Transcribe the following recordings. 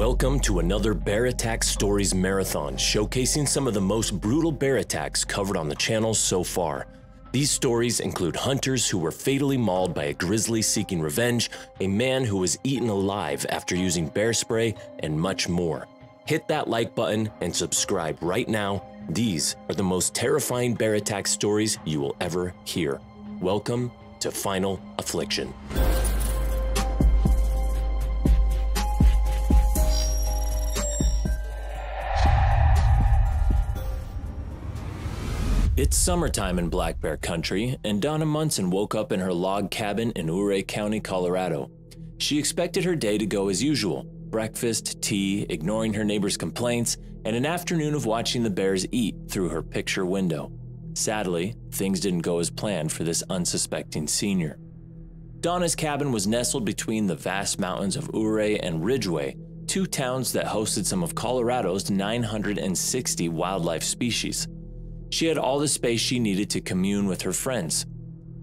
Welcome to another Bear Attack Stories Marathon, showcasing some of the most brutal bear attacks covered on the channel so far. These stories include hunters who were fatally mauled by a grizzly seeking revenge, a man who was eaten alive after using bear spray, and much more. Hit that like button and subscribe right now. These are the most terrifying bear attack stories you will ever hear. Welcome to Final Affliction. It's summertime in Black Bear Country, and Donna Munson woke up in her log cabin in Ouray County, Colorado. She expected her day to go as usual: breakfast, tea, ignoring her neighbors' complaints, and an afternoon of watching the bears eat through her picture window. Sadly, things didn't go as planned for this unsuspecting senior. Donna's cabin was nestled between the vast mountains of Ouray and Ridgway, two towns that hosted some of Colorado's 960 wildlife species. She had all the space she needed to commune with her friends.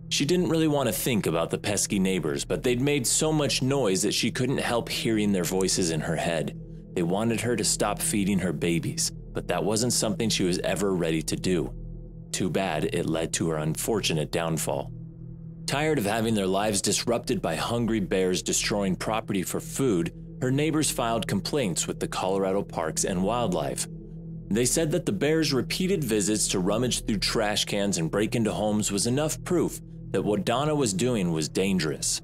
She didn't really want to think about the pesky neighbors, but they'd made so much noise that she couldn't help hearing their voices in her head. They wanted her to stop feeding her babies, but that wasn't something she was ever ready to do. Too bad it led to her unfortunate downfall. Tired of having their lives disrupted by hungry bears destroying property for food, her neighbors filed complaints with the Colorado Parks and Wildlife. They said that the bears' repeated visits to rummage through trash cans and break into homes was enough proof that what Donna was doing was dangerous.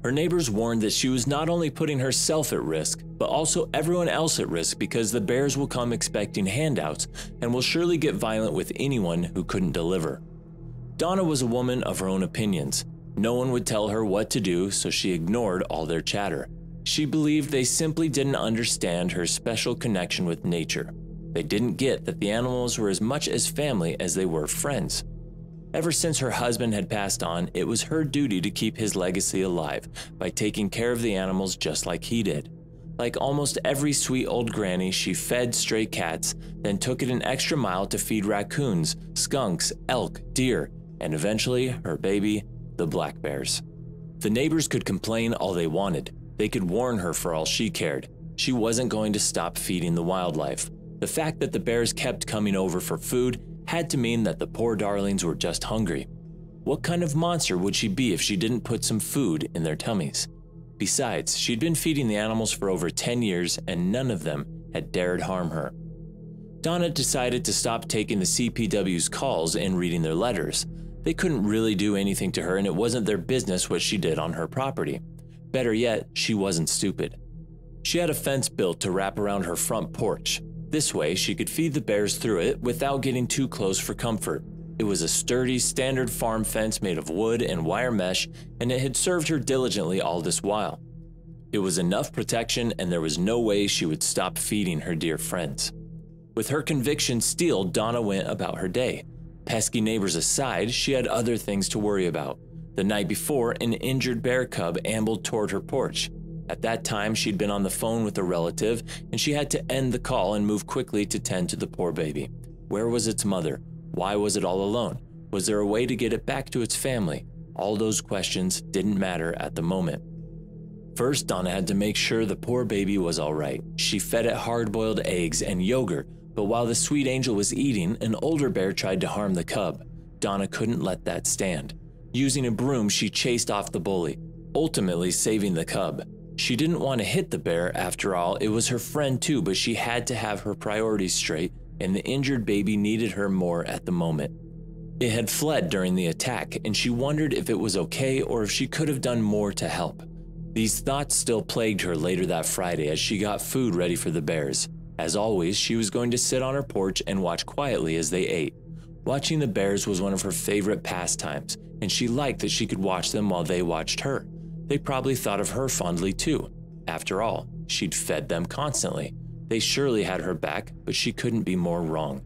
Her neighbors warned that she was not only putting herself at risk, but also everyone else at risk, because the bears will come expecting handouts and will surely get violent with anyone who couldn't deliver. Donna was a woman of her own opinions. No one would tell her what to do, so she ignored all their chatter. She believed they simply didn't understand her special connection with nature. They didn't get that the animals were as much as family as they were friends. Ever since her husband had passed on, it was her duty to keep his legacy alive by taking care of the animals just like he did. Like almost every sweet old granny, she fed stray cats, then took it an extra mile to feed raccoons, skunks, elk, deer, and eventually her baby, the black bears. The neighbors could complain all they wanted. They could warn her for all she cared. She wasn't going to stop feeding the wildlife. The fact that the bears kept coming over for food had to mean that the poor darlings were just hungry. What kind of monster would she be if she didn't put some food in their tummies? Besides, she'd been feeding the animals for over 10 years and none of them had dared harm her. Donna decided to stop taking the CPW's calls and reading their letters. They couldn't really do anything to her, and it wasn't their business what she did on her property. Better yet, she wasn't stupid. She had a fence built to wrap around her front porch. This way, she could feed the bears through it without getting too close for comfort. It was a sturdy, standard farm fence made of wood and wire mesh, and it had served her diligently all this while. It was enough protection, and there was no way she would stop feeding her dear friends. With her conviction steeled, Donna went about her day. Pesky neighbors aside, she had other things to worry about. The night before, an injured bear cub ambled toward her porch. At that time, she'd been on the phone with a relative, and she had to end the call and move quickly to tend to the poor baby. Where was its mother? Why was it all alone? Was there a way to get it back to its family? All those questions didn't matter at the moment. First, Donna had to make sure the poor baby was all right. She fed it hard-boiled eggs and yogurt, but while the sweet angel was eating, an older bear tried to harm the cub. Donna couldn't let that stand. Using a broom, she chased off the bully, ultimately saving the cub. She didn't want to hit the bear, after all. It was her friend too, but she had to have her priorities straight, and the injured baby needed her more at the moment. It had fled during the attack, and she wondered if it was okay or if she could have done more to help. These thoughts still plagued her later that Friday as she got food ready for the bears. As always, she was going to sit on her porch and watch quietly as they ate. Watching the bears was one of her favorite pastimes, and she liked that she could watch them while they watched her. They probably thought of her fondly too. After all, she'd fed them constantly. They surely had her back, but she couldn't be more wrong.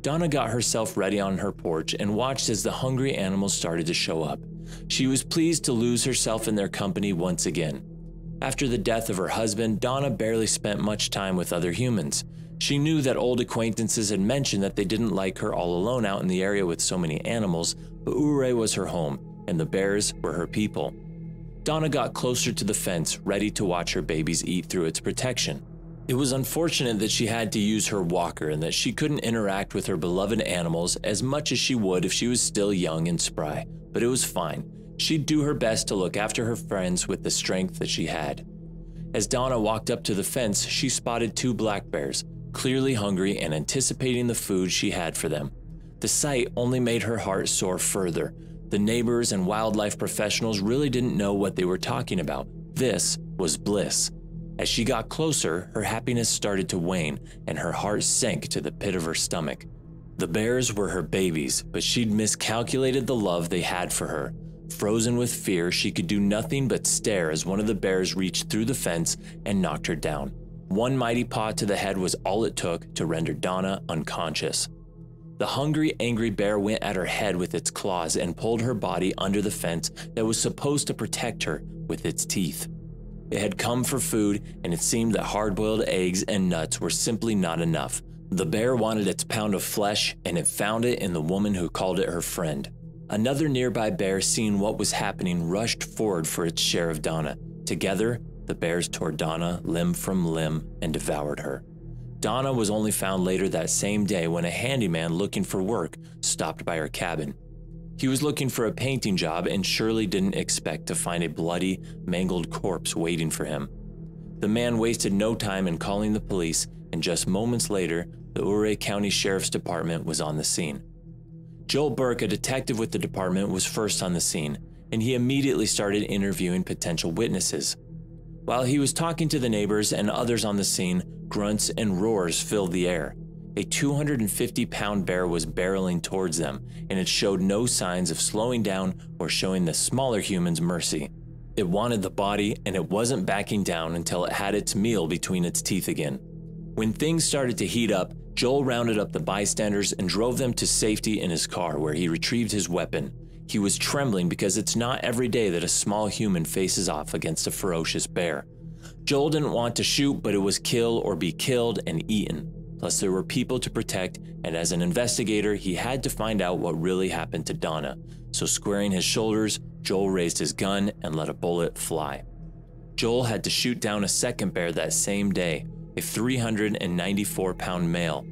Donna got herself ready on her porch and watched as the hungry animals started to show up. She was pleased to lose herself in their company once again. After the death of her husband, Donna barely spent much time with other humans. She knew that old acquaintances had mentioned that they didn't like her all alone out in the area with so many animals, but Ouray was her home, and the bears were her people. Donna got closer to the fence, ready to watch her babies eat through its protection. It was unfortunate that she had to use her walker and that she couldn't interact with her beloved animals as much as she would if she was still young and spry, but it was fine. She'd do her best to look after her friends with the strength that she had. As Donna walked up to the fence, she spotted 2 black bears, clearly hungry and anticipating the food she had for them. The sight only made her heart soar further. The neighbors and wildlife professionals really didn't know what they were talking about. This was bliss. As she got closer, her happiness started to wane and her heart sank to the pit of her stomach. The bears were her babies, but she'd miscalculated the love they had for her. Frozen with fear, she could do nothing but stare as one of the bears reached through the fence and knocked her down. One mighty paw to the head was all it took to render Donna unconscious. The hungry, angry bear went at her head with its claws and pulled her body under the fence that was supposed to protect her with its teeth. It had come for food, and it seemed that hard-boiled eggs and nuts were simply not enough. The bear wanted its pound of flesh, and it found it in the woman who called it her friend. Another nearby bear, seeing what was happening, rushed forward for its share of Donna. Together, the bears tore Donna limb from limb and devoured her. Donna was only found later that same day when a handyman looking for work stopped by her cabin. He was looking for a painting job and surely didn't expect to find a bloody, mangled corpse waiting for him. The man wasted no time in calling the police, and just moments later, the Ouray County Sheriff's Department was on the scene. Joel Burke, a detective with the department, was first on the scene, and he immediately started interviewing potential witnesses. While he was talking to the neighbors and others on the scene, grunts and roars filled the air. A 250-pound bear was barreling towards them, and it showed no signs of slowing down or showing the smaller humans mercy. It wanted the body, and it wasn't backing down until it had its meal between its teeth again. When things started to heat up, Joel rounded up the bystanders and drove them to safety in his car, where he retrieved his weapon. He was trembling because it's not every day that a small human faces off against a ferocious bear. Joel didn't want to shoot, but it was kill or be killed and eaten. Plus, there were people to protect, and as an investigator, he had to find out what really happened to Donna. So squaring his shoulders, Joel raised his gun and let a bullet fly. Joel had to shoot down a second bear that same day, a 394-pound male.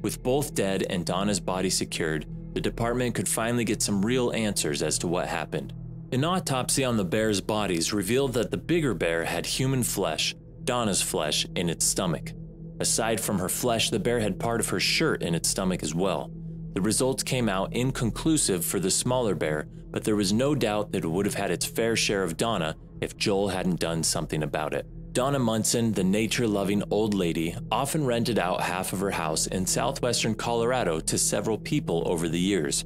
With both dead and Donna's body secured, the department could finally get some real answers as to what happened. An autopsy on the bears' bodies revealed that the bigger bear had human flesh, Donna's flesh, in its stomach. Aside from her flesh, the bear had part of her shirt in its stomach as well. The results came out inconclusive for the smaller bear, but there was no doubt that it would have had its fair share of Donna if Joel hadn't done something about it. Donna Munson, the nature-loving old lady, often rented out half of her house in southwestern Colorado to several people over the years.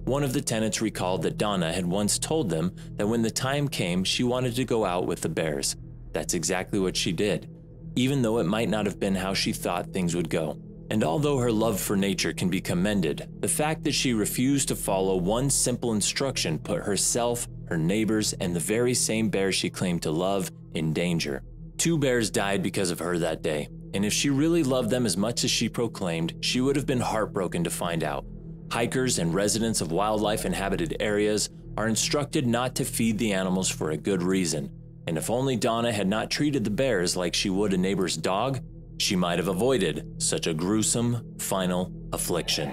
One of the tenants recalled that Donna had once told them that when the time came, she wanted to go out with the bears. That's exactly what she did, even though it might not have been how she thought things would go. And although her love for nature can be commended, the fact that she refused to follow one simple instruction put herself, her neighbors, and the very same bear she claimed to love in danger. 2 bears died because of her that day, and if she really loved them as much as she proclaimed, she would have been heartbroken to find out. Hikers and residents of wildlife-inhabited areas are instructed not to feed the animals for a good reason, and if only Donna had not treated the bears like she would a neighbor's dog, she might have avoided such a gruesome final affliction.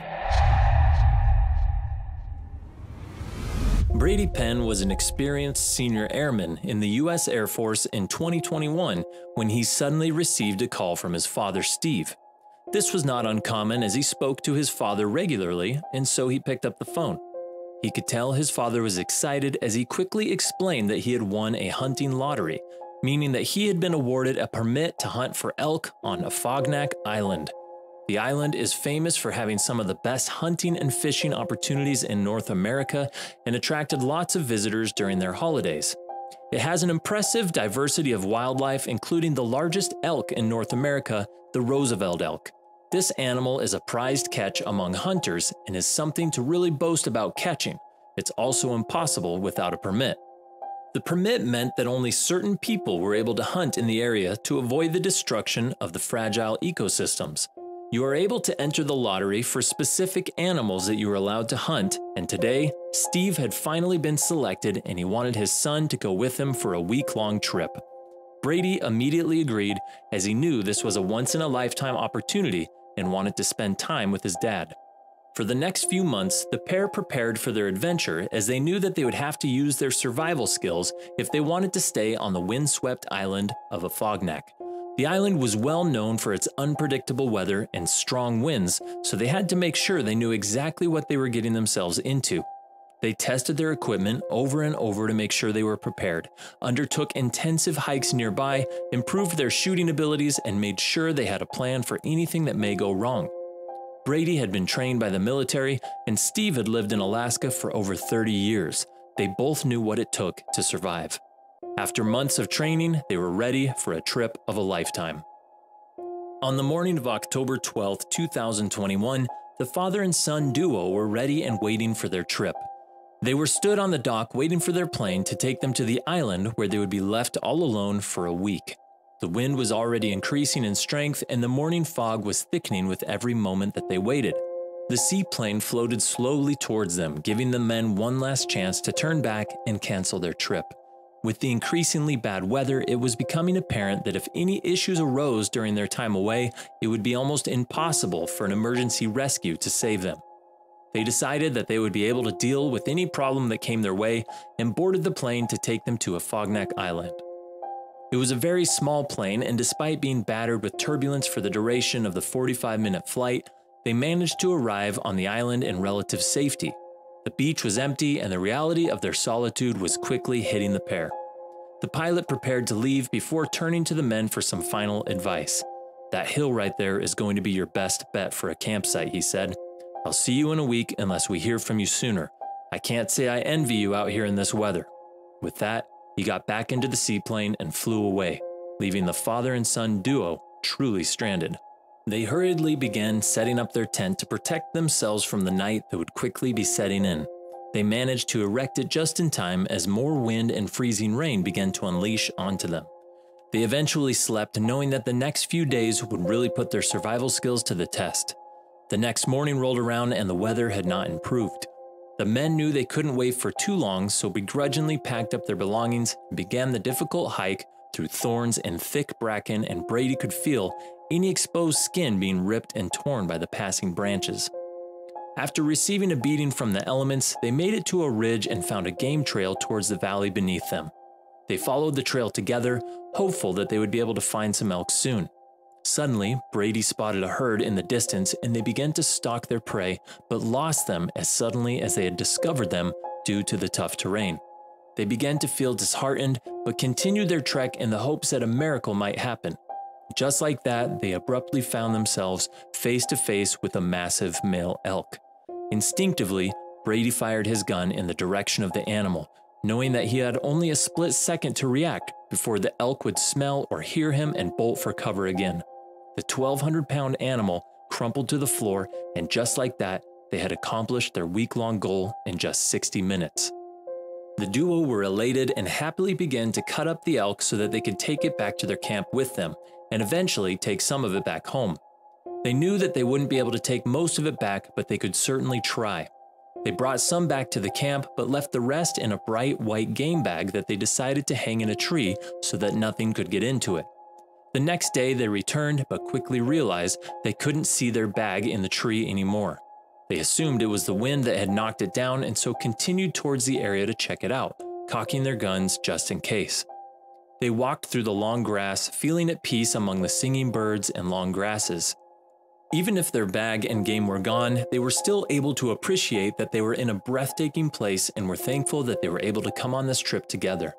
Brady Penn was an experienced senior airman in the U.S. Air Force in 2021 when he suddenly received a call from his father, Steve. This was not uncommon as he spoke to his father regularly, and so he picked up the phone. He could tell his father was excited as he quickly explained that he had won a hunting lottery, meaning that he had been awarded a permit to hunt for elk on Affliction Island. The island is famous for having some of the best hunting and fishing opportunities in North America and attracted lots of visitors during their holidays. It has an impressive diversity of wildlife, including the largest elk in North America, the Roosevelt elk. This animal is a prized catch among hunters and is something to really boast about catching. It's also impossible without a permit. The permit meant that only certain people were able to hunt in the area to avoid the destruction of the fragile ecosystems. You are able to enter the lottery for specific animals that you are allowed to hunt, and today, Steve had finally been selected and he wanted his son to go with him for a week-long trip. Brady immediately agreed, as he knew this was a once-in-a-lifetime opportunity and wanted to spend time with his dad. For the next few months, the pair prepared for their adventure, as they knew that they would have to use their survival skills if they wanted to stay on the windswept island of Affliction. The island was well known for its unpredictable weather and strong winds, so they had to make sure they knew exactly what they were getting themselves into. They tested their equipment over and over to make sure they were prepared, undertook intensive hikes nearby, improved their shooting abilities, and made sure they had a plan for anything that may go wrong. Brady had been trained by the military, and Steve had lived in Alaska for over 30 years. They both knew what it took to survive. After months of training, they were ready for a trip of a lifetime. On the morning of October 12, 2021, the father and son duo were ready and waiting for their trip. They were stood on the dock waiting for their plane to take them to the island, where they would be left all alone for a week. The wind was already increasing in strength, and the morning fog was thickening with every moment that they waited. The seaplane floated slowly towards them, giving the men one last chance to turn back and cancel their trip. With the increasingly bad weather, it was becoming apparent that if any issues arose during their time away, it would be almost impossible for an emergency rescue to save them. They decided that they would be able to deal with any problem that came their way and boarded the plane to take them to Affliction Island. It was a very small plane, and despite being battered with turbulence for the duration of the 45-minute flight, they managed to arrive on the island in relative safety. The beach was empty, and the reality of their solitude was quickly hitting the pair. The pilot prepared to leave before turning to the men for some final advice. "That hill right there is going to be your best bet for a campsite," he said. "I'll see you in a week unless we hear from you sooner. I can't say I envy you out here in this weather." With that, he got back into the seaplane and flew away, leaving the father and son duo truly stranded. They hurriedly began setting up their tent to protect themselves from the night that would quickly be setting in. They managed to erect it just in time as more wind and freezing rain began to unleash onto them. They eventually slept, knowing that the next few days would really put their survival skills to the test. The next morning rolled around and the weather had not improved. The men knew they couldn't wait for too long, so begrudgingly packed up their belongings and began the difficult hike through thorns and thick bracken, and Brady could feel any exposed skin being ripped and torn by the passing branches. After receiving a beating from the elements, they made it to a ridge and found a game trail towards the valley beneath them. They followed the trail together, hopeful that they would be able to find some elk soon. Suddenly, Brady spotted a herd in the distance, and they began to stalk their prey, but lost them as suddenly as they had discovered them due to the tough terrain. They began to feel disheartened, but continued their trek in the hopes that a miracle might happen. Just like that, they abruptly found themselves face to face with a massive male elk. Instinctively, Brady fired his gun in the direction of the animal, knowing that he had only a split second to react before the elk would smell or hear him and bolt for cover again. The 1,200-pound animal crumpled to the floor, and just like that, they had accomplished their week-long goal in just 60 minutes. The duo were elated and happily began to cut up the elk so that they could take it back to their camp with them, and eventually take some of it back home. They knew that they wouldn't be able to take most of it back, but they could certainly try. They brought some back to the camp, but left the rest in a bright white game bag that they decided to hang in a tree so that nothing could get into it. The next day they returned, but quickly realized they couldn't see their bag in the tree anymore. They assumed it was the wind that had knocked it down, and so continued towards the area to check it out, cocking their guns just in case. They walked through the long grass, feeling at peace among the singing birds and long grasses. Even if their bag and game were gone, they were still able to appreciate that they were in a breathtaking place and were thankful that they were able to come on this trip together.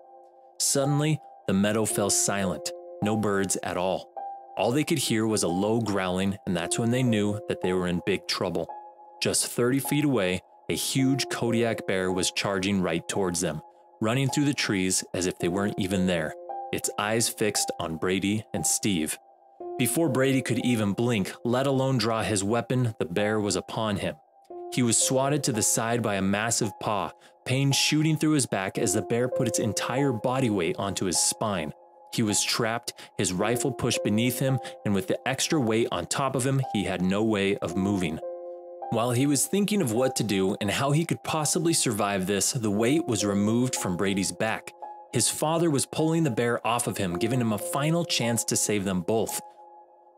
Suddenly, the meadow fell silent, no birds at all. All they could hear was a low growling, and that's when they knew that they were in big trouble. Just 30 feet away, a huge Kodiak bear was charging right towards them, running through the trees as if they weren't even there, its eyes fixed on Brady and Steve. Before Brady could even blink, let alone draw his weapon, the bear was upon him. He was swatted to the side by a massive paw, pain shooting through his back as the bear put its entire body weight onto his spine. He was trapped, his rifle pushed beneath him, and with the extra weight on top of him, he had no way of moving. While he was thinking of what to do and how he could possibly survive this, the weight was removed from Brady's back. His father was pulling the bear off of him, giving him a final chance to save them both.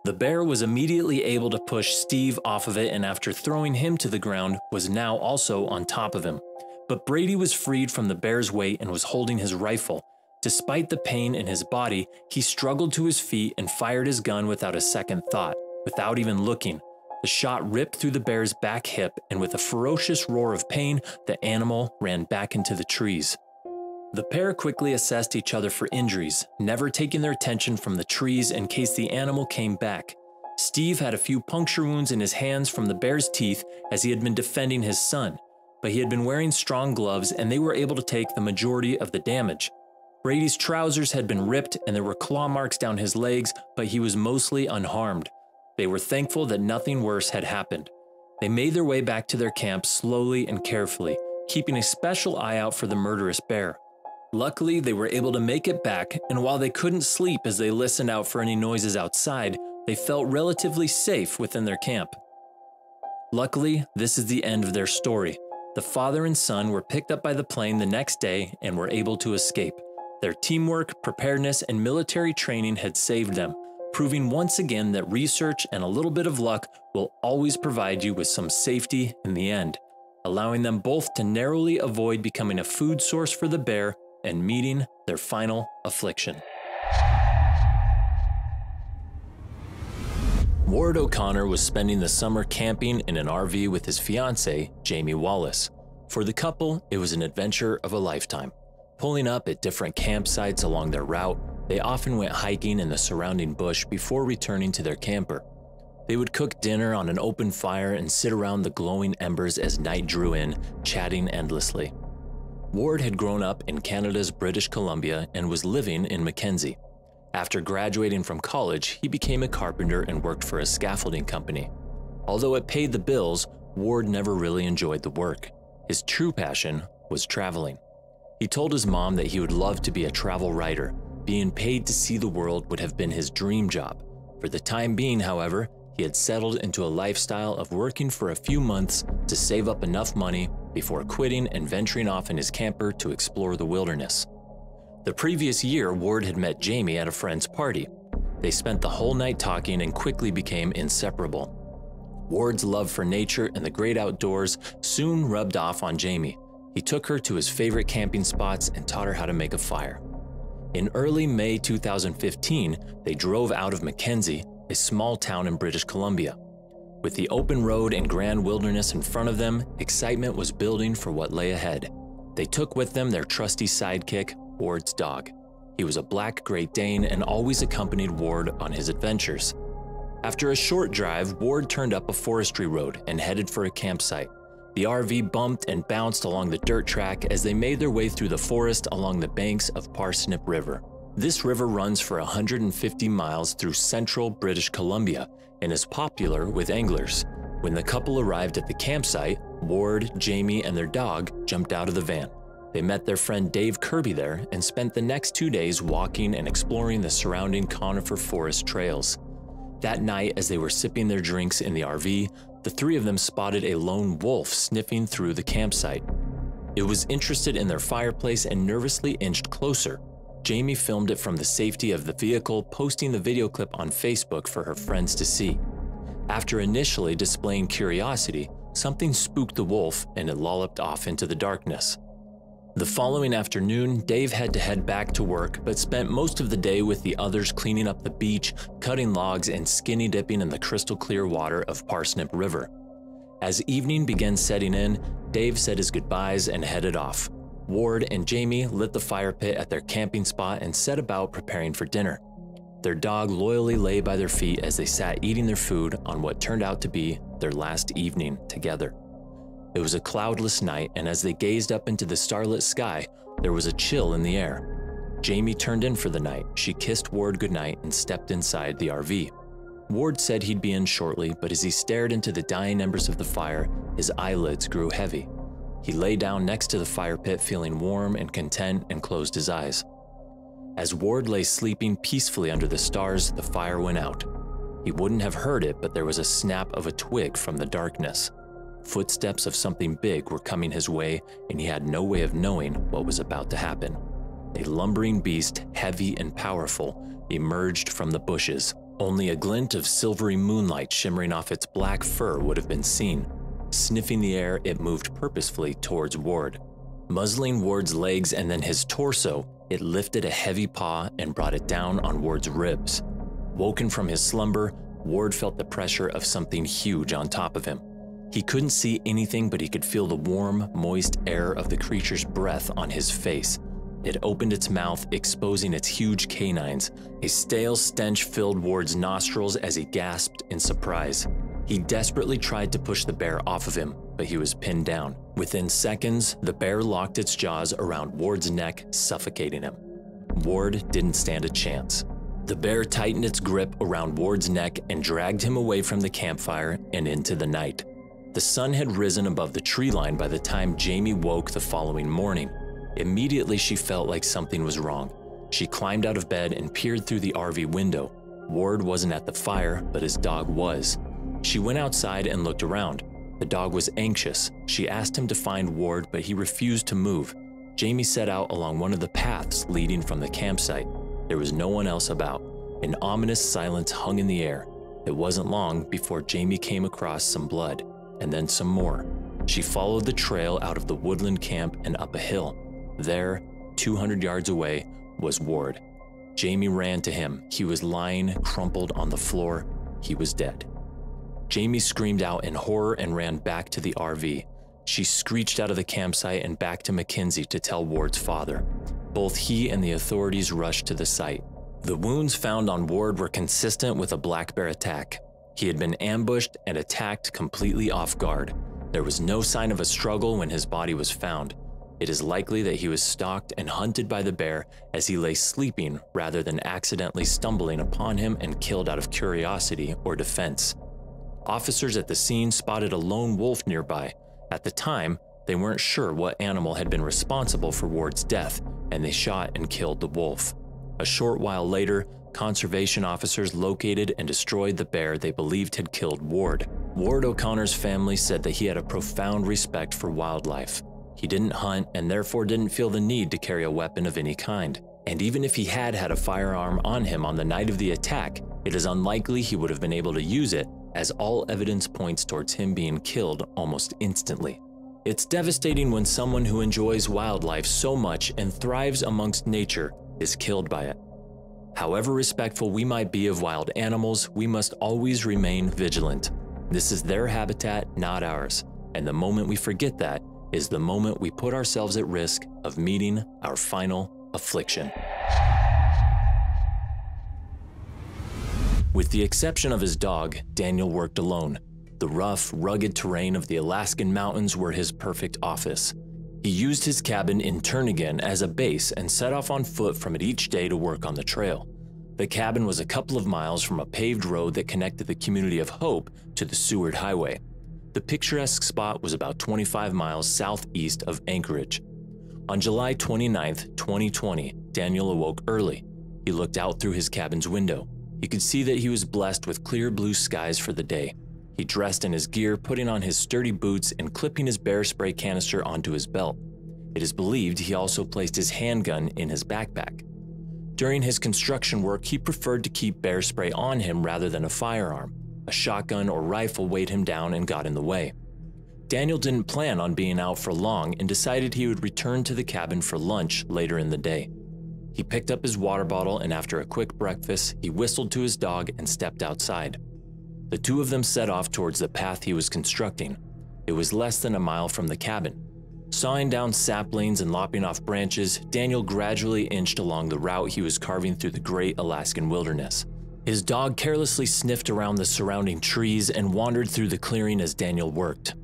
The bear was immediately able to push Steve off of it, and after throwing him to the ground, was now also on top of him. But Brady was freed from the bear's weight and was holding his rifle. Despite the pain in his body, he struggled to his feet and fired his gun without a second thought, without even looking. The shot ripped through the bear's back hip, and with a ferocious roar of pain, the animal ran back into the trees. The pair quickly assessed each other for injuries, never taking their attention from the trees in case the animal came back. Steve had a few puncture wounds in his hands from the bear's teeth as he had been defending his son, but he had been wearing strong gloves and they were able to take the majority of the damage. Brady's trousers had been ripped and there were claw marks down his legs, but he was mostly unharmed. They were thankful that nothing worse had happened. They made their way back to their camp slowly and carefully, keeping a special eye out for the murderous bear. Luckily, they were able to make it back, and while they couldn't sleep as they listened out for any noises outside, they felt relatively safe within their camp. Luckily, this is the end of their story. The father and son were picked up by the plane the next day and were able to escape. Their teamwork, preparedness, and military training had saved them, proving once again that research and a little bit of luck will always provide you with some safety in the end, allowing them both to narrowly avoid becoming a food source for the bear and meeting their final affliction. Ward O'Connor was spending the summer camping in an RV with his fiancée, Jamie Wallace. For the couple, it was an adventure of a lifetime. Pulling up at different campsites along their route, they often went hiking in the surrounding bush before returning to their camper. They would cook dinner on an open fire and sit around the glowing embers as night drew in, chatting endlessly. Ward had grown up in Canada's British Columbia and was living in Mackenzie. After graduating from college, he became a carpenter and worked for a scaffolding company. Although it paid the bills, Ward never really enjoyed the work. His true passion was traveling. He told his mom that he would love to be a travel writer. Being paid to see the world would have been his dream job. For the time being, however, he had settled into a lifestyle of working for a few months to save up enough money before quitting and venturing off in his camper to explore the wilderness. The previous year, Ward had met Jamie at a friend's party. They spent the whole night talking and quickly became inseparable. Ward's love for nature and the great outdoors soon rubbed off on Jamie. He took her to his favorite camping spots and taught her how to make a fire. In early May 2015, they drove out of Mackenzie, a small town in British Columbia. With the open road and grand wilderness in front of them, excitement was building for what lay ahead. They took with them their trusty sidekick, Ward's dog. He was a black Great Dane and always accompanied Ward on his adventures. After a short drive, Ward turned up a forestry road and headed for a campsite. The RV bumped and bounced along the dirt track as they made their way through the forest along the banks of Parsnip River. This river runs for 150 miles through central British Columbia and is popular with anglers. When the couple arrived at the campsite, Ward, Jamie, and their dog jumped out of the van. They met their friend Dave Kirby there and spent the next 2 days walking and exploring the surrounding conifer forest trails. That night, as they were sipping their drinks in the RV, the three of them spotted a lone wolf sniffing through the campsite. It was interested in their fireplace and nervously inched closer. Jamie filmed it from the safety of the vehicle, posting the video clip on Facebook for her friends to see. After initially displaying curiosity, something spooked the wolf and it lolloped off into the darkness. The following afternoon, Dave had to head back to work, but spent most of the day with the others cleaning up the beach, cutting logs, and skinny dipping in the crystal clear water of Parsnip River. As evening began setting in, Dave said his goodbyes and headed off. Ward and Jamie lit the fire pit at their camping spot and set about preparing for dinner. Their dog loyally lay by their feet as they sat eating their food on what turned out to be their last evening together. It was a cloudless night, and as they gazed up into the starlit sky, there was a chill in the air. Jamie turned in for the night. She kissed Ward goodnight and stepped inside the RV. Ward said he'd be in shortly, but as he stared into the dying embers of the fire, his eyelids grew heavy. He lay down next to the fire pit feeling warm and content and closed his eyes. As Ward lay sleeping peacefully under the stars, the fire went out. He wouldn't have heard it, but there was a snap of a twig from the darkness. Footsteps of something big were coming his way, and he had no way of knowing what was about to happen. a lumbering beast, heavy and powerful, emerged from the bushes. Only a glint of silvery moonlight shimmering off its black fur would have been seen. Sniffing the air, it moved purposefully towards Ward. Muzzling Ward's legs and then his torso, it lifted a heavy paw and brought it down on Ward's ribs. Woken from his slumber, Ward felt the pressure of something huge on top of him. He couldn't see anything, but he could feel the warm, moist air of the creature's breath on his face. It opened its mouth, exposing its huge canines. A stale stench filled Ward's nostrils as he gasped in surprise. He desperately tried to push the bear off of him, but he was pinned down. Within seconds, the bear locked its jaws around Ward's neck, suffocating him. Ward didn't stand a chance. The bear tightened its grip around Ward's neck and dragged him away from the campfire and into the night. The sun had risen above the tree line by the time Jamie woke the following morning. Immediately, she felt like something was wrong. She climbed out of bed and peered through the RV window. Ward wasn't at the fire, but his dog was. She went outside and looked around. The dog was anxious. She asked him to find Ward, but he refused to move. Jamie set out along one of the paths leading from the campsite. There was no one else about. An ominous silence hung in the air. It wasn't long before Jamie came across some blood, and then some more. She followed the trail out of the woodland camp and up a hill. There, 200 yards away, was Ward. Jamie ran to him. He was lying crumpled on the floor. He was dead. Jamie screamed out in horror and ran back to the RV. She screeched out of the campsite and back to Mackenzie to tell Ward's father. Both he and the authorities rushed to the site. The wounds found on Ward were consistent with a black bear attack. He had been ambushed and attacked completely off guard. There was no sign of a struggle when his body was found. It is likely that he was stalked and hunted by the bear as he lay sleeping rather than accidentally stumbling upon him and killed out of curiosity or defense. Officers at the scene spotted a lone wolf nearby. At the time, they weren't sure what animal had been responsible for Ward's death, and they shot and killed the wolf. A short while later, conservation officers located and destroyed the bear they believed had killed Ward. Ward O'Connor's family said that he had a profound respect for wildlife. He didn't hunt and therefore didn't feel the need to carry a weapon of any kind. And even if he had had a firearm on him on the night of the attack, it is unlikely he would have been able to use it, as all evidence points towards him being killed almost instantly. It's devastating when someone who enjoys wildlife so much and thrives amongst nature is killed by it. However respectful we might be of wild animals, we must always remain vigilant. This is their habitat, not ours, and the moment we forget that is the moment we put ourselves at risk of meeting our final affliction. With the exception of his dog, Daniel worked alone. The rough, rugged terrain of the Alaskan mountains were his perfect office. He used his cabin in Turnagain as a base and set off on foot from it each day to work on the trail. The cabin was a couple of miles from a paved road that connected the community of Hope to the Seward Highway. The picturesque spot was about 25 miles southeast of Anchorage. On July 29, 2020, Daniel awoke early. He looked out through his cabin's window. He could see that he was blessed with clear blue skies for the day. He dressed in his gear, putting on his sturdy boots and clipping his bear spray canister onto his belt. It is believed he also placed his handgun in his backpack. During his construction work, he preferred to keep bear spray on him rather than a firearm. A shotgun or rifle weighed him down and got in the way. Daniel didn't plan on being out for long and decided he would return to the cabin for lunch later in the day. He picked up his water bottle and after a quick breakfast, he whistled to his dog and stepped outside. The two of them set off towards the path he was constructing. It was less than a mile from the cabin. Sawing down saplings and lopping off branches, Daniel gradually inched along the route he was carving through the great Alaskan wilderness. His dog carelessly sniffed around the surrounding trees and wandered through the clearing as Daniel worked.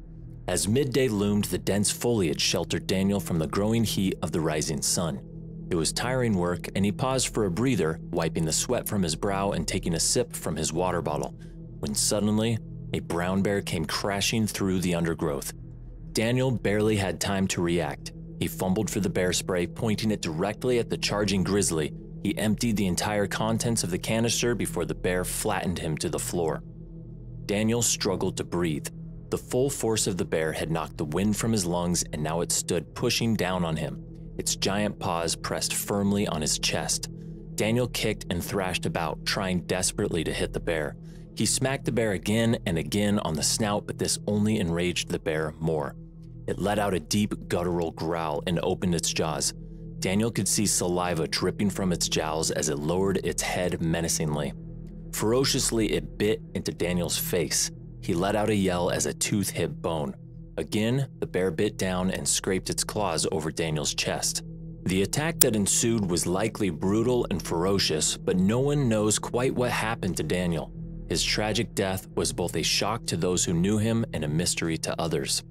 As midday loomed, the dense foliage sheltered Daniel from the growing heat of the rising sun. It was tiring work, and he paused for a breather, wiping the sweat from his brow and taking a sip from his water bottle, when suddenly, a brown bear came crashing through the undergrowth. Daniel barely had time to react. He fumbled for the bear spray, pointing it directly at the charging grizzly. He emptied the entire contents of the canister before the bear flattened him to the floor. Daniel struggled to breathe. The full force of the bear had knocked the wind from his lungs, and now it stood pushing down on him. its giant paws pressed firmly on his chest. Daniel kicked and thrashed about, trying desperately to hit the bear. He smacked the bear again and again on the snout, but this only enraged the bear more. It let out a deep, guttural growl and opened its jaws. Daniel could see saliva dripping from its jowls as it lowered its head menacingly. Ferociously, it bit into Daniel's face. He let out a yell as a tooth hit bone. Again, the bear bit down and scraped its claws over Daniel's chest. The attack that ensued was likely brutal and ferocious, but no one knows quite what happened to Daniel. His tragic death was both a shock to those who knew him and a mystery to others.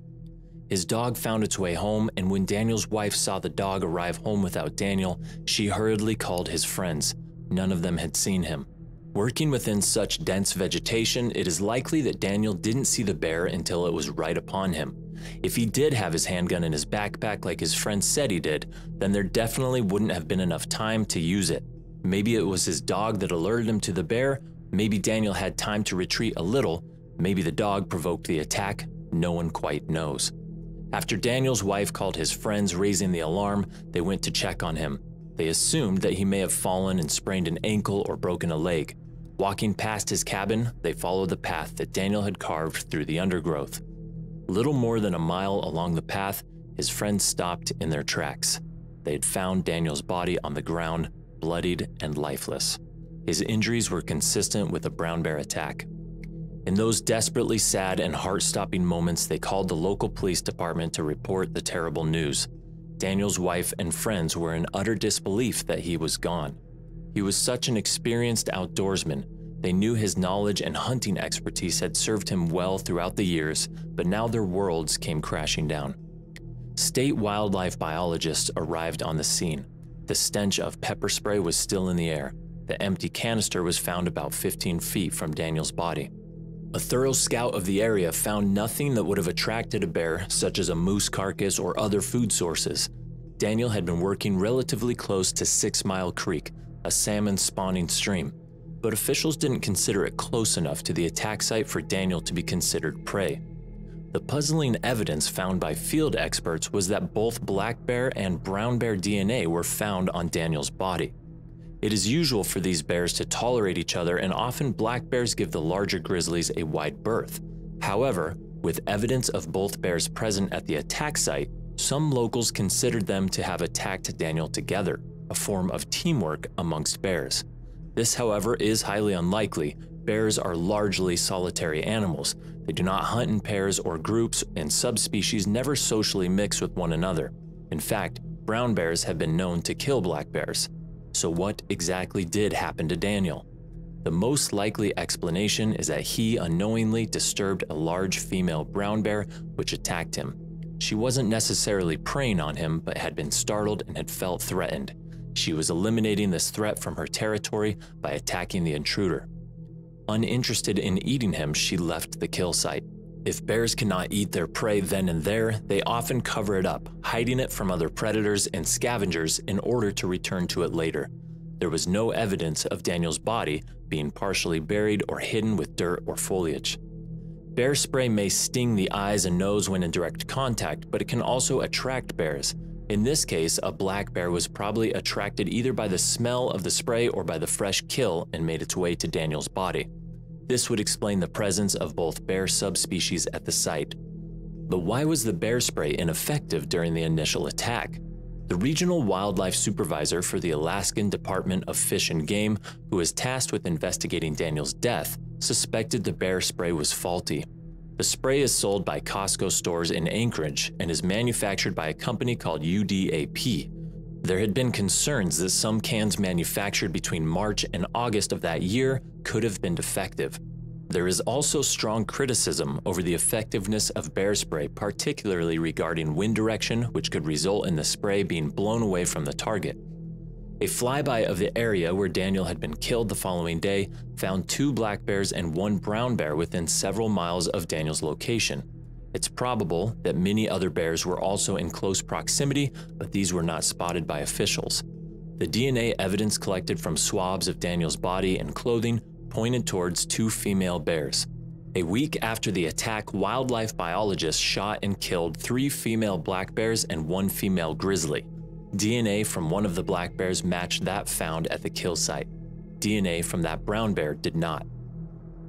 His dog found its way home, and when Daniel's wife saw the dog arrive home without Daniel, she hurriedly called his friends. None of them had seen him. Working within such dense vegetation, it is likely that Daniel didn't see the bear until it was right upon him. If he did have his handgun in his backpack like his friend said he did, then there definitely wouldn't have been enough time to use it. Maybe it was his dog that alerted him to the bear, maybe Daniel had time to retreat a little, maybe the dog provoked the attack, no one quite knows. After Daniel's wife called his friends raising the alarm, they went to check on him. They assumed that he may have fallen and sprained an ankle or broken a leg. Walking past his cabin, they followed the path that Daniel had carved through the undergrowth. Little more than a mile along the path, his friends stopped in their tracks. They had found Daniel's body on the ground, bloodied and lifeless. His injuries were consistent with a brown bear attack. In those desperately sad and heart-stopping moments, they called the local police department to report the terrible news. Daniel's wife and friends were in utter disbelief that he was gone. He was such an experienced outdoorsman. They knew his knowledge and hunting expertise had served him well throughout the years, but now their worlds came crashing down. State wildlife biologists arrived on the scene. The stench of pepper spray was still in the air. The empty canister was found about 15 feet from Daniel's body. A thorough scout of the area found nothing that would have attracted a bear, such as a moose carcass or other food sources. Daniel had been working relatively close to 6 Mile Creek, a salmon spawning stream, but officials didn't consider it close enough to the attack site for Daniel to be considered prey. The puzzling evidence found by field experts was that both black bear and brown bear DNA were found on Daniel's body. It is usual for these bears to tolerate each other, and often black bears give the larger grizzlies a wide berth. However, with evidence of both bears present at the attack site, some locals considered them to have attacked Daniel together, a form of teamwork amongst bears. This, however, is highly unlikely. Bears are largely solitary animals. They do not hunt in pairs or groups, and subspecies never socially mix with one another. In fact, brown bears have been known to kill black bears. So what exactly did happen to Daniel? The most likely explanation is that he unknowingly disturbed a large female brown bear which attacked him. She wasn't necessarily preying on him, but had been startled and had felt threatened. She was eliminating this threat from her territory by attacking the intruder. Uninterested in eating him, she left the kill site. If bears cannot eat their prey then and there, they often cover it up, hiding it from other predators and scavengers in order to return to it later. There was no evidence of Daniel's body being partially buried or hidden with dirt or foliage. Bear spray may sting the eyes and nose when in direct contact, but it can also attract bears. In this case, a black bear was probably attracted either by the smell of the spray or by the fresh kill and made its way to Daniel's body. This would explain the presence of both bear subspecies at the site. But why was the bear spray ineffective during the initial attack? The regional wildlife supervisor for the Alaskan Department of Fish and Game, who was tasked with investigating Daniel's death, suspected the bear spray was faulty. The spray is sold by Costco stores in Anchorage and is manufactured by a company called UDAP. There had been concerns that some cans manufactured between March and August of that year could have been defective. There is also strong criticism over the effectiveness of bear spray, particularly regarding wind direction, which could result in the spray being blown away from the target. A flyby of the area where Daniel had been killed the following day found 2 black bears and 1 brown bear within several miles of Daniel's location. It's probable that many other bears were also in close proximity, but these were not spotted by officials. The DNA evidence collected from swabs of Daniel's body and clothing pointed towards 2 female bears. A week after the attack, wildlife biologists shot and killed 3 female black bears and 1 female grizzly. DNA from one of the black bears matched that found at the kill site. DNA from that brown bear did not.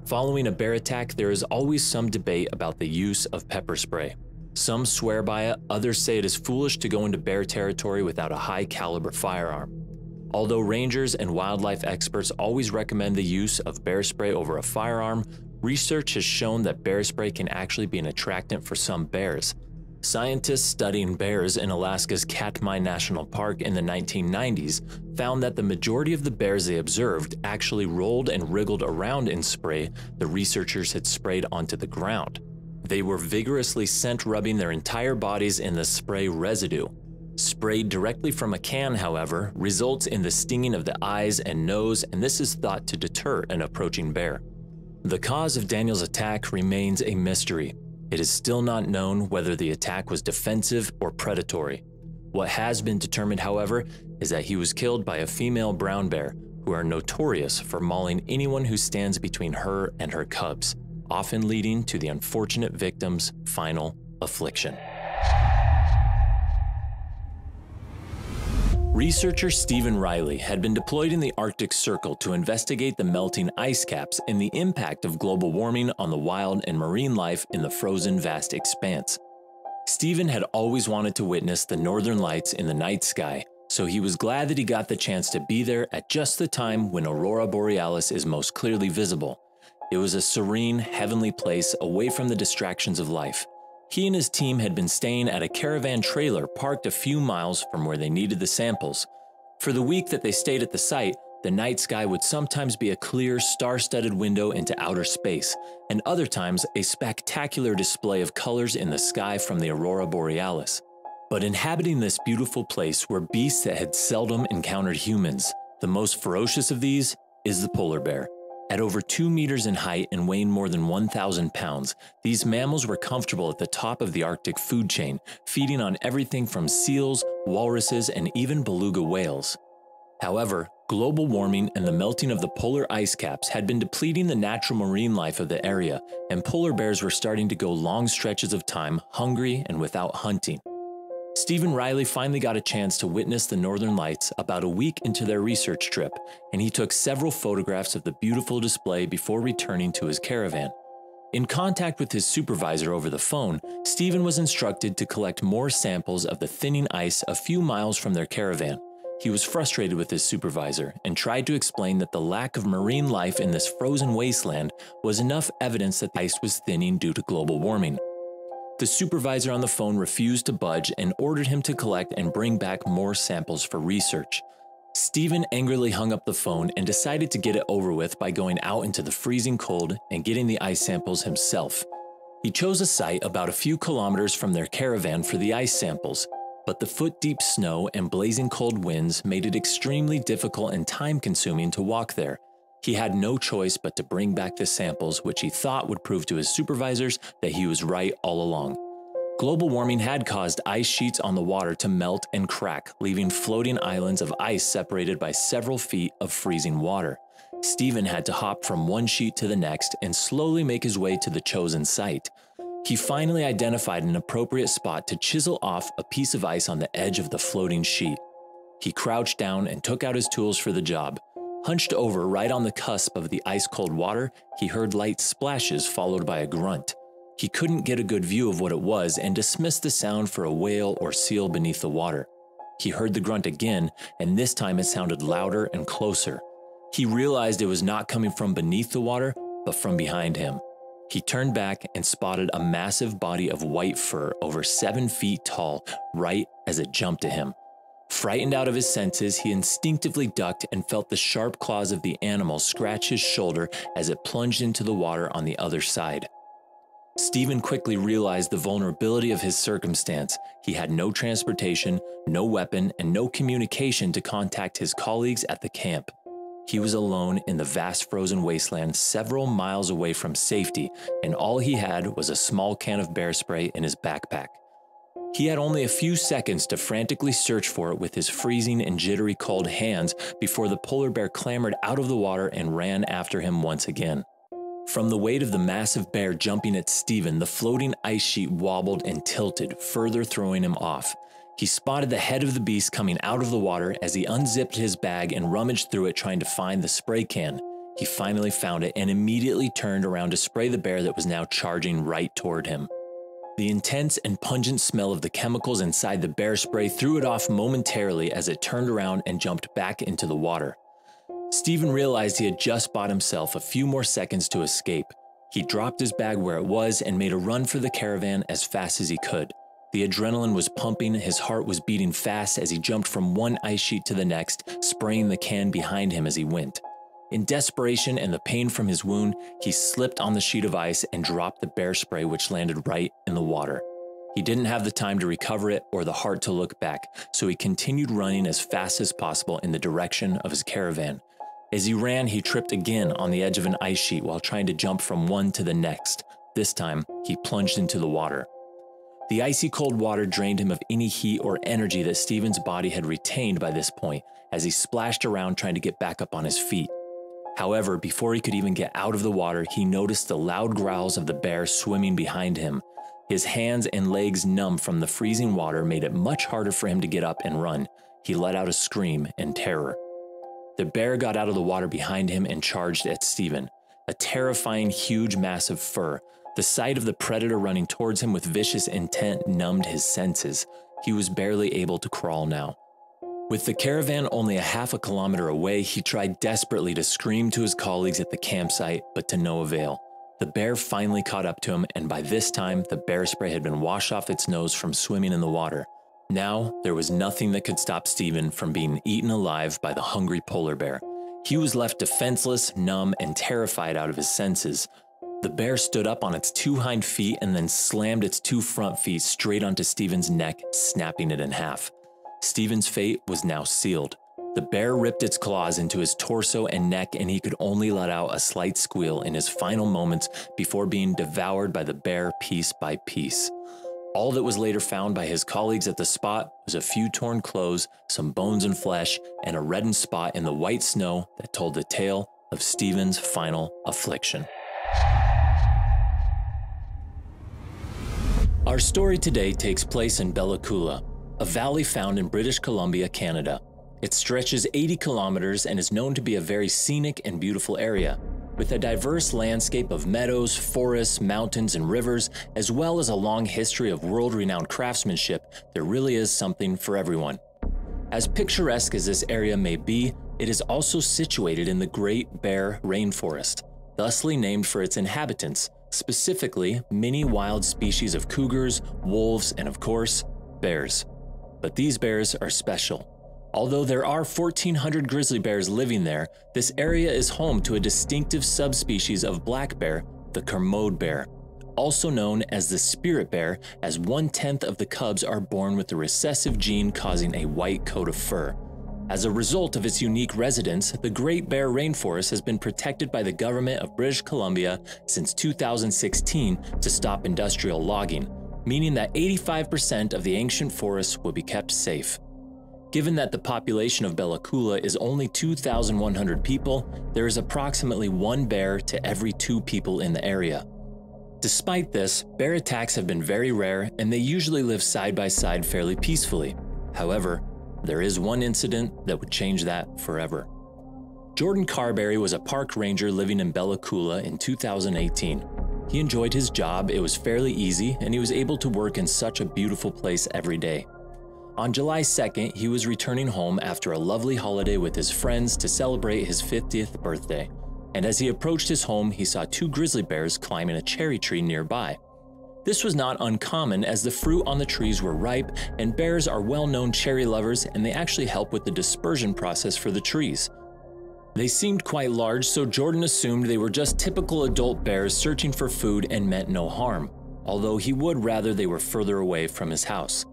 Following a bear attack, there is always some debate about the use of pepper spray. Some swear by it, others say it is foolish to go into bear territory without a high-caliber firearm. Although rangers and wildlife experts always recommend the use of bear spray over a firearm, research has shown that bear spray can actually be an attractant for some bears. Scientists studying bears in Alaska's Katmai National Park in the 1990s found that the majority of the bears they observed actually rolled and wriggled around in spray the researchers had sprayed onto the ground. They were vigorously scent rubbing their entire bodies in the spray residue. Sprayed directly from a can, however, results in the stinging of the eyes and nose, and this is thought to deter an approaching bear. The cause of Daniel's attack remains a mystery. It is still not known whether the attack was defensive or predatory. What has been determined, however, is that he was killed by a female brown bear, who are notorious for mauling anyone who stands between her and her cubs, often leading to the unfortunate victim's final affliction. Researcher Stephen Riley had been deployed in the Arctic Circle to investigate the melting ice caps and the impact of global warming on the wild and marine life in the frozen vast expanse. Stephen had always wanted to witness the northern lights in the night sky, so he was glad that he got the chance to be there at just the time when Aurora Borealis is most clearly visible. It was a serene, heavenly place away from the distractions of life. He and his team had been staying at a caravan trailer parked a few miles from where they needed the samples. For the week that they stayed at the site, the night sky would sometimes be a clear, star-studded window into outer space, and other times a spectacular display of colors in the sky from the Aurora Borealis. But inhabiting this beautiful place were beasts that had seldom encountered humans. The most ferocious of these is the polar bear. At over 2 meters in height and weighing more than 1,000 pounds, these mammals were comfortable at the top of the Arctic food chain, feeding on everything from seals, walruses, and even beluga whales. However, global warming and the melting of the polar ice caps had been depleting the natural marine life of the area, and polar bears were starting to go long stretches of time hungry and without hunting. Stephen Riley finally got a chance to witness the northern lights about a week into their research trip, and he took several photographs of the beautiful display before returning to his caravan. In contact with his supervisor over the phone, Stephen was instructed to collect more samples of the thinning ice a few miles from their caravan. He was frustrated with his supervisor and tried to explain that the lack of marine life in this frozen wasteland was enough evidence that the ice was thinning due to global warming. The supervisor on the phone refused to budge and ordered him to collect and bring back more samples for research. Stephen angrily hung up the phone and decided to get it over with by going out into the freezing cold and getting the ice samples himself. He chose a site about a few kilometers from their caravan for the ice samples, but the foot-deep snow and blazing cold winds made it extremely difficult and time-consuming to walk there. He had no choice but to bring back the samples, which he thought would prove to his supervisors that he was right all along. Global warming had caused ice sheets on the water to melt and crack, leaving floating islands of ice separated by several feet of freezing water. Stephen had to hop from one sheet to the next and slowly make his way to the chosen site. He finally identified an appropriate spot to chisel off a piece of ice on the edge of the floating sheet. He crouched down and took out his tools for the job. Hunched over right on the cusp of the ice-cold water, he heard light splashes followed by a grunt. He couldn't get a good view of what it was and dismissed the sound for a whale or seal beneath the water. He heard the grunt again, and this time it sounded louder and closer. He realized it was not coming from beneath the water, but from behind him. He turned back and spotted a massive body of white fur over 7 feet tall right as it jumped to him. Frightened out of his senses, he instinctively ducked and felt the sharp claws of the animal scratch his shoulder as it plunged into the water on the other side. Stephen quickly realized the vulnerability of his circumstance. He had no transportation, no weapon, and no communication to contact his colleagues at the camp. He was alone in the vast frozen wasteland several miles away from safety, and all he had was a small can of bear spray in his backpack. He had only a few seconds to frantically search for it with his freezing and jittery cold hands before the polar bear clambered out of the water and ran after him once again. From the weight of the massive bear jumping at Stephen, the floating ice sheet wobbled and tilted, further throwing him off. He spotted the head of the beast coming out of the water as he unzipped his bag and rummaged through it trying to find the spray can. He finally found it and immediately turned around to spray the bear that was now charging right toward him. The intense and pungent smell of the chemicals inside the bear spray threw it off momentarily as it turned around and jumped back into the water. Stephen realized he had just bought himself a few more seconds to escape. He dropped his bag where it was and made a run for the caravan as fast as he could. The adrenaline was pumping, his heart was beating fast as he jumped from one ice sheet to the next, spraying the can behind him as he went. In desperation and the pain from his wound, he slipped on the sheet of ice and dropped the bear spray, which landed right in the water. He didn't have the time to recover it or the heart to look back, so he continued running as fast as possible in the direction of his caravan. As he ran, he tripped again on the edge of an ice sheet while trying to jump from one to the next. This time, he plunged into the water. The icy cold water drained him of any heat or energy that Stephen's body had retained by this point as he splashed around trying to get back up on his feet. However, before he could even get out of the water, he noticed the loud growls of the bear swimming behind him. His hands and legs numb from the freezing water made it much harder for him to get up and run. He let out a scream in terror. The bear got out of the water behind him and charged at Stephen. A terrifying, huge mass of fur. The sight of the predator running towards him with vicious intent numbed his senses. He was barely able to crawl now. With the caravan only a half a kilometer away, he tried desperately to scream to his colleagues at the campsite, but to no avail. The bear finally caught up to him, and by this time, the bear spray had been washed off its nose from swimming in the water. Now, there was nothing that could stop Stephen from being eaten alive by the hungry polar bear. He was left defenseless, numb, and terrified out of his senses. The bear stood up on its two hind feet and then slammed its two front feet straight onto Stephen's neck, snapping it in half. Stephen's fate was now sealed. The bear ripped its claws into his torso and neck, and he could only let out a slight squeal in his final moments before being devoured by the bear piece by piece. All that was later found by his colleagues at the spot was a few torn clothes, some bones and flesh, and a reddened spot in the white snow that told the tale of Stephen's final affliction. Our story today takes place in Bella Coola, a valley found in British Columbia, Canada. It stretches 80 kilometers and is known to be a very scenic and beautiful area, with a diverse landscape of meadows, forests, mountains, and rivers, as well as a long history of world-renowned craftsmanship. There really is something for everyone. As picturesque as this area may be, it is also situated in the Great Bear Rainforest, thusly named for its inhabitants, specifically many wild species of cougars, wolves, and of course, bears. But these bears are special. Although there are 1,400 grizzly bears living there, this area is home to a distinctive subspecies of black bear, the Kermode bear, also known as the spirit bear, as 1/10 of the cubs are born with the recessive gene causing a white coat of fur. As a result of its unique residence, the Great Bear Rainforest has been protected by the government of British Columbia since 2016 to stop industrial logging, meaning that 85% of the ancient forests will be kept safe. Given that the population of Bella Coola is only 2,100 people, there is approximately one bear to every 2 people in the area. Despite this, bear attacks have been very rare and they usually live side by side fairly peacefully. However, there is one incident that would change that forever. Jordan Carberry was a park ranger living in Bella Coola in 2018. He enjoyed his job, it was fairly easy, and he was able to work in such a beautiful place every day. On July 2nd, he was returning home after a lovely holiday with his friends to celebrate his 50th birthday. And as he approached his home, he saw 2 grizzly bears climbing a cherry tree nearby. This was not uncommon as the fruit on the trees were ripe and bears are well-known cherry lovers and they actually help with the dispersion process for the trees. They seemed quite large, so Jordan assumed they were just typical adult bears searching for food and meant no harm, although he would rather they were further away from his house.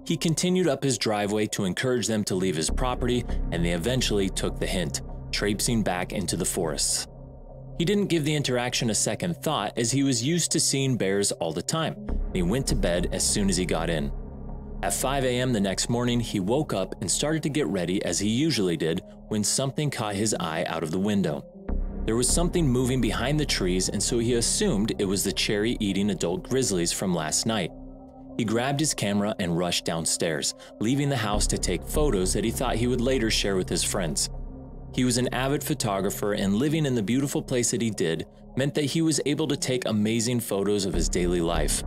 He continued up his driveway to encourage them to leave his property, and they eventually took the hint, traipsing back into the forests. He didn't give the interaction a second thought as he was used to seeing bears all the time, and he went to bed as soon as he got in. At 5 a.m. the next morning, he woke up and started to get ready as he usually did when something caught his eye out of the window. There was something moving behind the trees, and so he assumed it was the cherry-eating adult grizzlies from last night. He grabbed his camera and rushed downstairs, leaving the house to take photos that he thought he would later share with his friends. He was an avid photographer, and living in the beautiful place that he did meant that he was able to take amazing photos of his daily life.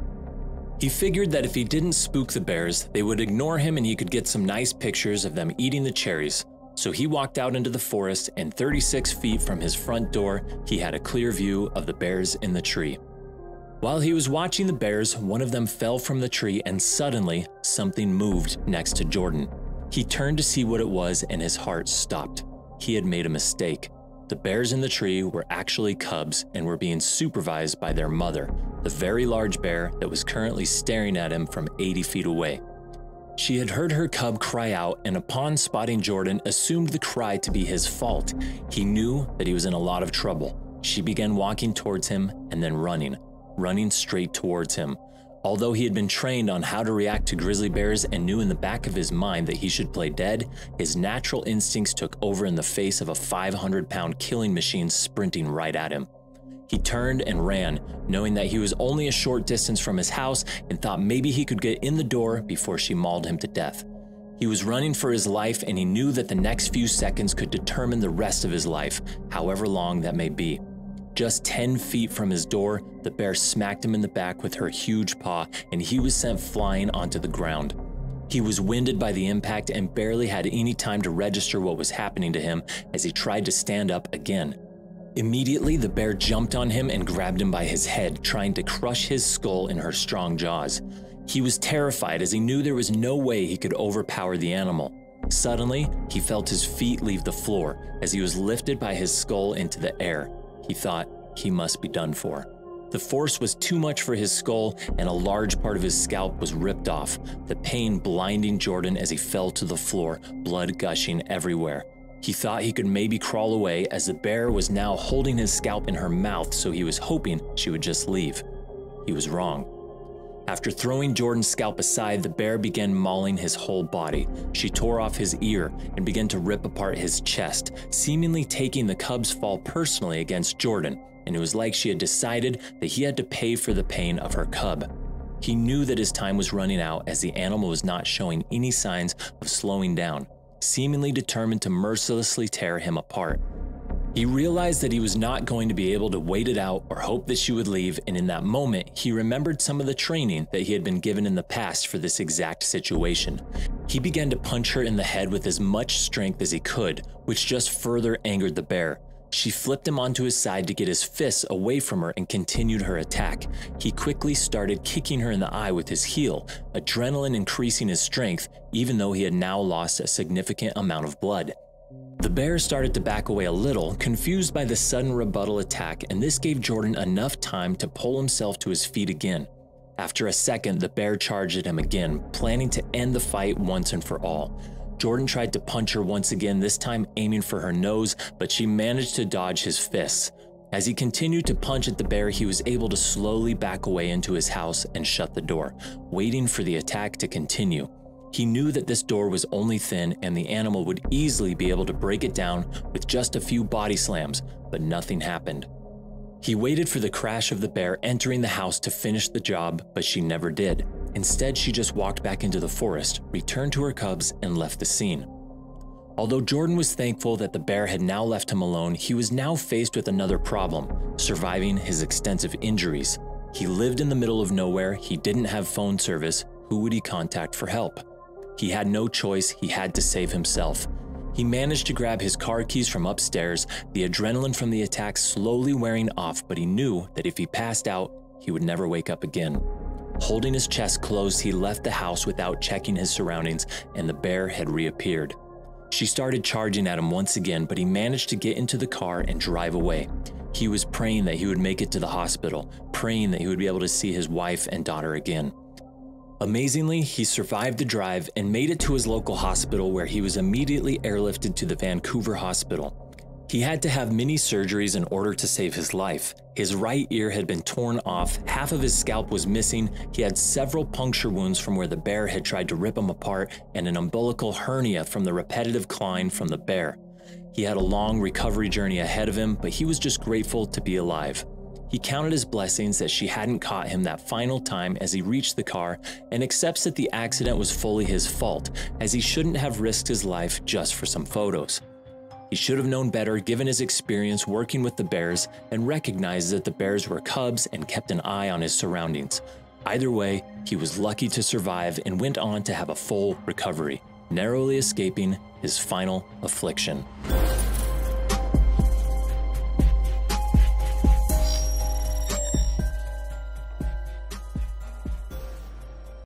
He figured that if he didn't spook the bears, they would ignore him and he could get some nice pictures of them eating the cherries. So he walked out into the forest, and 36 feet from his front door, he had a clear view of the bears in the tree. While he was watching the bears, one of them fell from the tree, and suddenly something moved next to Jordan. He turned to see what it was, and his heart stopped. He had made a mistake. The bears in the tree were actually cubs and were being supervised by their mother, the very large bear that was currently staring at him from 80 feet away. She had heard her cub cry out, and upon spotting Jordan, assumed the cry to be his fault. He knew that he was in a lot of trouble. She began walking towards him and then running straight towards him. Although he had been trained on how to react to grizzly bears and knew in the back of his mind that he should play dead, his natural instincts took over in the face of a 500-pound killing machine sprinting right at him. He turned and ran, knowing that he was only a short distance from his house, and thought maybe he could get in the door before she mauled him to death. He was running for his life, and he knew that the next few seconds could determine the rest of his life, however long that may be. Just 10 feet from his door, the bear smacked him in the back with her huge paw, and he was sent flying onto the ground. He was winded by the impact and barely had any time to register what was happening to him as he tried to stand up again. Immediately, the bear jumped on him and grabbed him by his head, trying to crush his skull in her strong jaws. He was terrified as he knew there was no way he could overpower the animal. Suddenly, he felt his feet leave the floor as he was lifted by his skull into the air. He thought he must be done for. The force was too much for his skull, and a large part of his scalp was ripped off, the pain blinding Jordan as he fell to the floor, blood gushing everywhere. He thought he could maybe crawl away as the bear was now holding his scalp in her mouth, so he was hoping she would just leave. He was wrong. After throwing Jordan's scalp aside, the bear began mauling his whole body. She tore off his ear and began to rip apart his chest, seemingly taking the cub's fall personally against Jordan, and it was like she had decided that he had to pay for the pain of her cub. He knew that his time was running out as the animal was not showing any signs of slowing down, seemingly determined to mercilessly tear him apart. He realized that he was not going to be able to wait it out or hope that she would leave, and in that moment, he remembered some of the training that he had been given in the past for this exact situation. He began to punch her in the head with as much strength as he could, which just further angered the bear. She flipped him onto his side to get his fists away from her and continued her attack. He quickly started kicking her in the eye with his heel, adrenaline increasing his strength, even though he had now lost a significant amount of blood. The bear started to back away a little, confused by the sudden rebuttal attack, and this gave Jordan enough time to pull himself to his feet again. After a second, the bear charged at him again, planning to end the fight once and for all. Jordan tried to punch her once again, this time aiming for her nose, but she managed to dodge his fists. As he continued to punch at the bear, he was able to slowly back away into his house and shut the door, waiting for the attack to continue. He knew that this door was only thin and the animal would easily be able to break it down with just a few body slams, but nothing happened. He waited for the crash of the bear entering the house to finish the job, but she never did. Instead, she just walked back into the forest, returned to her cubs, and left the scene. Although Jordan was thankful that the bear had now left him alone, he was now faced with another problem: surviving his extensive injuries. He lived in the middle of nowhere, he didn't have phone service, who would he contact for help? He had no choice, he had to save himself. He managed to grab his car keys from upstairs, the adrenaline from the attack slowly wearing off, but he knew that if he passed out, he would never wake up again. Holding his chest closed, he left the house without checking his surroundings, and the bear had reappeared. She started charging at him once again, but he managed to get into the car and drive away. He was praying that he would make it to the hospital, praying that he would be able to see his wife and daughter again. Amazingly, he survived the drive and made it to his local hospital, where he was immediately airlifted to the Vancouver hospital. He had to have many surgeries in order to save his life. His right ear had been torn off, half of his scalp was missing, he had several puncture wounds from where the bear had tried to rip him apart, and an umbilical hernia from the repetitive climb from the bear. He had a long recovery journey ahead of him, but he was just grateful to be alive. He counted his blessings that she hadn't caught him that final time as he reached the car, and accepts that the accident was fully his fault, as he shouldn't have risked his life just for some photos. He should have known better given his experience working with the bears, and recognized that the bears were cubs and kept an eye on his surroundings. Either way, he was lucky to survive and went on to have a full recovery, narrowly escaping his final affliction.